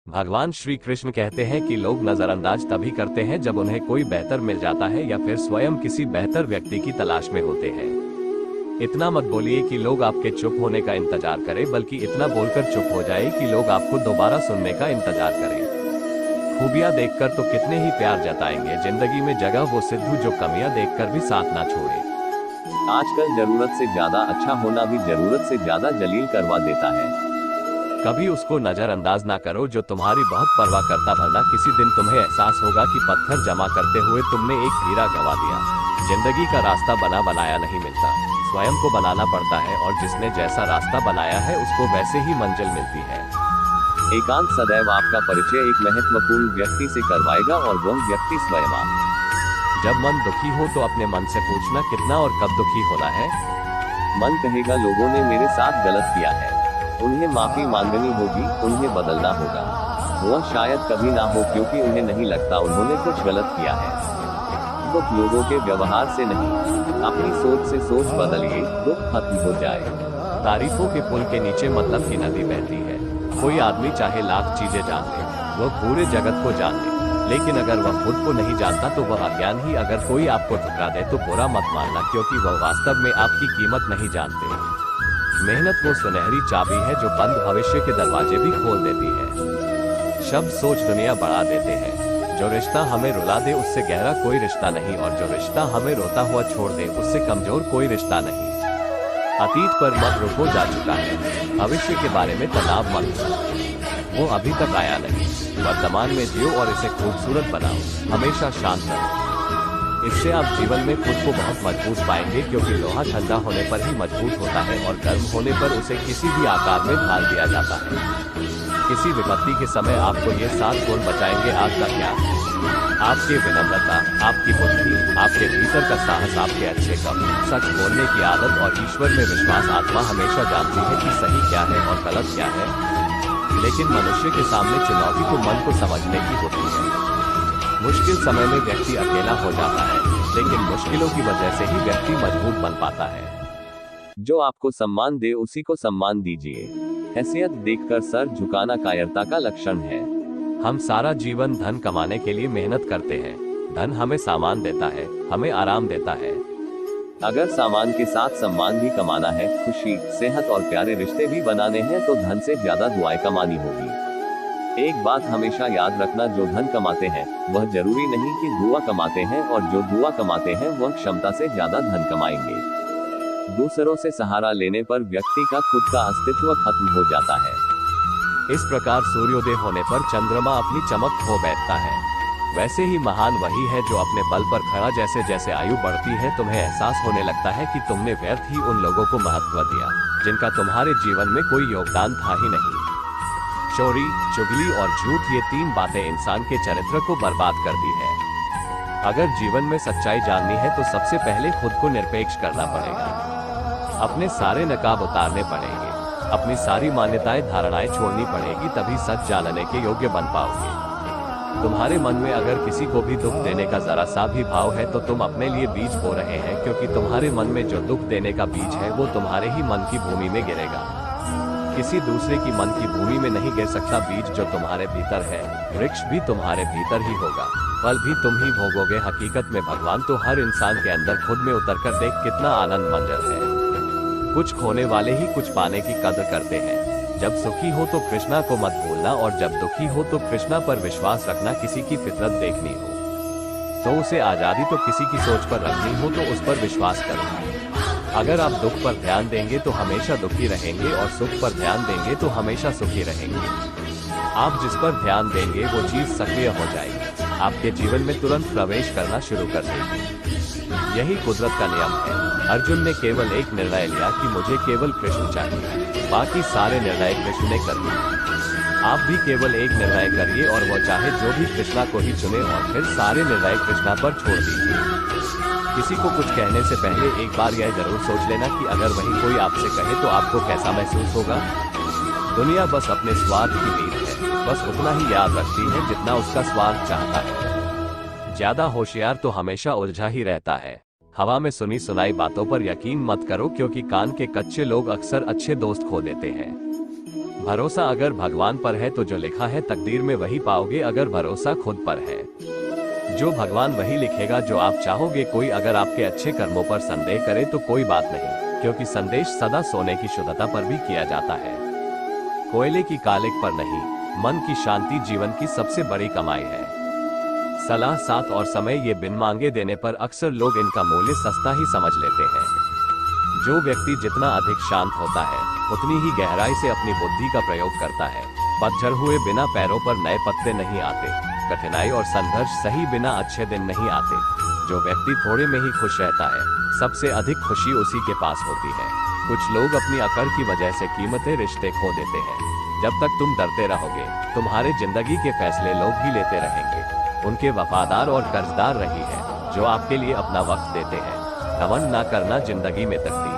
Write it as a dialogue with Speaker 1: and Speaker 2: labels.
Speaker 1: भगवान श्री कृष्ण कहते हैं कि लोग नजरअंदाज तभी करते हैं जब उन्हें कोई बेहतर मिल जाता है या फिर स्वयं किसी बेहतर व्यक्ति की तलाश में होते हैं। इतना मत बोलिए कि लोग आपके चुप होने का इंतजार करें, बल्कि इतना बोलकर चुप हो जाए कि लोग आपको दोबारा सुनने का इंतजार करें। खूबियां देखकर तो कितने ही प्यार जताएंगे, जिंदगी में जगह वो सिद्धू जो कमियां देखकर भी साथ ना छोड़े।
Speaker 2: आजकल जरूरत से ज्यादा अच्छा होना भी जरूरत से ज्यादा जलील करवा देता है।
Speaker 1: कभी उसको नजरअंदाज ना करो जो तुम्हारी बहुत परवाह करता, वरना किसी दिन तुम्हें एहसास होगा कि पत्थर जमा करते हुए तुमने एक हीरा गंवा दिया। जिंदगी का रास्ता बना बनाया नहीं मिलता, स्वयं को बनाना पड़ता है, और जिसने जैसा रास्ता बनाया है उसको वैसे ही मंजिल मिलती है।
Speaker 2: एकांत सदैव आपका परिचय एक महत्वपूर्ण व्यक्ति से करवाएगा, और वह व्यक्ति स्वयं आप।
Speaker 1: जब मन दुखी हो तो अपने मन से पूछना कितना और कब दुखी होना है।
Speaker 2: मन कहेगा लोगों ने मेरे साथ गलत किया है, उन्हें माफी मांगनी होगी, उन्हें बदलना होगा। वह शायद कभी ना हो, क्योंकि उन्हें नहीं लगता उन्होंने कुछ गलत किया है। दुख लोगों के व्यवहार से नहीं, अपनी सोच से सोच बदलिए, दुख खत्म हो जाए।
Speaker 1: तारीफों के पुल के नीचे मतलब की नदी बहती है। कोई आदमी चाहे लाख चीजें जान ले, वह पूरे जगत को जान ले, लेकिन अगर वह खुद को नहीं जानता तो वह अज्ञान ही। अगर कोई आपको ठुकरा दे तो बुरा मत मानना, क्योंकि वह वास्तव में आपकी कीमत नहीं जानते। मेहनत वो सुनहरी चाबी है जो बंद भविष्य के दरवाजे भी खोल देती है। शब्द सोच दुनिया बढ़ा देते हैं। जो रिश्ता हमें रुला दे उससे गहरा कोई रिश्ता नहीं, और जो रिश्ता हमें रोता हुआ छोड़ दे उससे कमजोर कोई रिश्ता नहीं। अतीत पर मत रुको, जा चुका है। भविष्य के बारे में तनाव मत लो, वो अभी तक आया नहीं। वर्तमान में जियो और इसे खूबसूरत बनाओ, हमेशा शांत रहो। इससे आप जीवन में खुद को बहुत मजबूत पाएंगे, क्योंकि लोहा ठंडा होने पर ही मजबूत होता है और गर्म होने पर उसे किसी भी आकार में ढाल दिया जाता है। किसी विपत्ति के समय आपको ये 7 गुण बचाएंगे। आपका प्यार, आपकी विनम्रता, आपकी बुद्धि, आपके भीतर का साहस, आपके अच्छे कर्म, सच बोलने की आदत और ईश्वर में विश्वास। आत्मा हमेशा जानती है कि सही क्या है और गलत क्या है, लेकिन मनुष्य के सामने चुनौती तो मन को समझने की होती है। मुश्किल समय में व्यक्ति अकेला हो जाता है, लेकिन मुश्किलों की वजह से ही व्यक्ति मजबूत बन पाता है।
Speaker 2: जो आपको सम्मान दे उसी को सम्मान दीजिए। हैसियत देखकर सर झुकाना कायरता का लक्षण है।
Speaker 1: हम सारा जीवन धन कमाने के लिए मेहनत करते हैं। धन हमें सामान देता है, हमें आराम देता है।
Speaker 2: अगर सामान के साथ सम्मान भी कमाना है, खुशी, सेहत और प्यारे रिश्ते भी बनाने हैं, तो धन से ज्यादा दुआएं कमानी होगी। एक बात हमेशा याद रखना, जो धन कमाते हैं वह जरूरी नहीं कि दुआ कमाते हैं, और जो दुआ कमाते हैं वह क्षमता से ज्यादा धन कमाएंगे। दूसरों से सहारा लेने पर व्यक्ति का खुद का अस्तित्व खत्म हो जाता है।
Speaker 1: इस प्रकार सूर्योदय होने पर चंद्रमा अपनी चमक खो बैठता है। वैसे ही महान वही है जो अपने बल पर खड़ा। जैसे जैसे आयु बढ़ती है तुम्हें एहसास होने लगता है कि तुमने व्यर्थ ही उन लोगों को महत्व दिया जिनका तुम्हारे जीवन में कोई योगदान था ही नहीं। चोरी, चुगली और झूठ, ये 3 बातें इंसान के चरित्र को बर्बाद कर दी है। अगर जीवन में सच्चाई जाननी है तो सबसे पहले खुद को निरपेक्ष करना पड़ेगा। अपने सारे नकाब उतारने पड़ेंगे, अपनी सारी मान्यताएं धारणाएं छोड़नी पड़ेगी, तभी सच जानने के योग्य बन पाओगे। तुम्हारे मन में अगर किसी को भी दुख देने का जरा सा भी भाव है तो तुम अपने लिए बीज बो रहे हैं, क्योंकि तुम्हारे मन में जो दुख देने का बीज है वो तुम्हारे ही मन की भूमि में गिरेगा। किसी दूसरे की मन की भूमि में नहीं गिर सकता बीज जो तुम्हारे भीतर है। वृक्ष भी तुम्हारे भीतर ही होगा, फल भी तुम ही भोगोगे। हकीकत में भगवान तो हर इंसान के अंदर खुद में उतरकर देख कितना आनंद मंजर है। कुछ खोने वाले ही कुछ पाने की कदर करते हैं। जब सुखी हो तो कृष्णा को मत भूलना, और जब दुखी हो तो कृष्णा पर विश्वास रखना। किसी की फितरत देखनी हो तो उसे आजादी, तो किसी की सोच पर रखनी हो तो उस पर विश्वास करना। अगर आप दुख पर ध्यान देंगे तो हमेशा दुखी रहेंगे, और सुख पर ध्यान देंगे तो हमेशा सुखी रहेंगे। आप जिस पर ध्यान देंगे वो चीज सक्रिय हो जाएगी, आपके जीवन में तुरंत प्रवेश करना शुरू कर देगी। यही कुदरत का नियम है। अर्जुन ने केवल एक निर्णय लिया कि मुझे केवल कृष्ण चाहिए, बाकी सारे निर्णय कृष्ण ने कर दिए। आप भी केवल एक निर्णय करिए, और वो चाहे जो भी कृष्णा को ही चुने, और फिर सारे निर्णय कृष्णा पर छोड़ दीजिए। किसी को कुछ कहने से पहले एक बार यह जरूर सोच लेना कि अगर वही कोई आपसे कहे तो आपको कैसा महसूस होगा। दुनिया बस अपने स्वार्थ की नीत है, बस उतना ही याद रखती है जितना उसका स्वार्थ चाहता है। ज्यादा होशियार तो हमेशा उलझा ही रहता है। हवा में सुनी सुनाई बातों पर यकीन मत करो, क्योंकि कान के कच्चे लोग अक्सर अच्छे दोस्त खो देते हैं। भरोसा अगर भगवान पर है तो जो लिखा है तकदीर में वही पाओगे। अगर भरोसा खुद पर है, जो भगवान वही लिखेगा जो आप चाहोगे। कोई अगर आपके अच्छे कर्मों पर संदेह करे तो कोई बात नहीं, क्योंकि संदेश सदा सोने की शुद्धता पर भी किया जाता है, कोयले की कालिक पर नहीं। मन की शांति जीवन की सबसे बड़ी कमाई है। सलाह, साथ और समय ये बिन मांगे देने पर अक्सर लोग इनका मूल्य सस्ता ही समझ लेते हैं। जो व्यक्ति जितना अधिक शांत होता है उतनी ही गहराई से अपनी बुद्धि का प्रयोग करता है। पतझड़ हुए बिना पैरों पर नए पत्ते नहीं आते। कठिनाई और संघर्ष सही बिना अच्छे दिन नहीं आते। जो व्यक्ति थोड़े में ही खुश रहता है, सबसे अधिक खुशी उसी के पास होती है। कुछ लोग अपनी अकड़ की वजह से कीमती रिश्ते खो देते हैं। जब तक तुम डरते रहोगे, तुम्हारे जिंदगी के फैसले लोग ही लेते रहेंगे। उनके वफादार और कर्जदार रही है जो आपके लिए अपना वक्त देते हैं। घमंड ना करना जिंदगी में तकदीर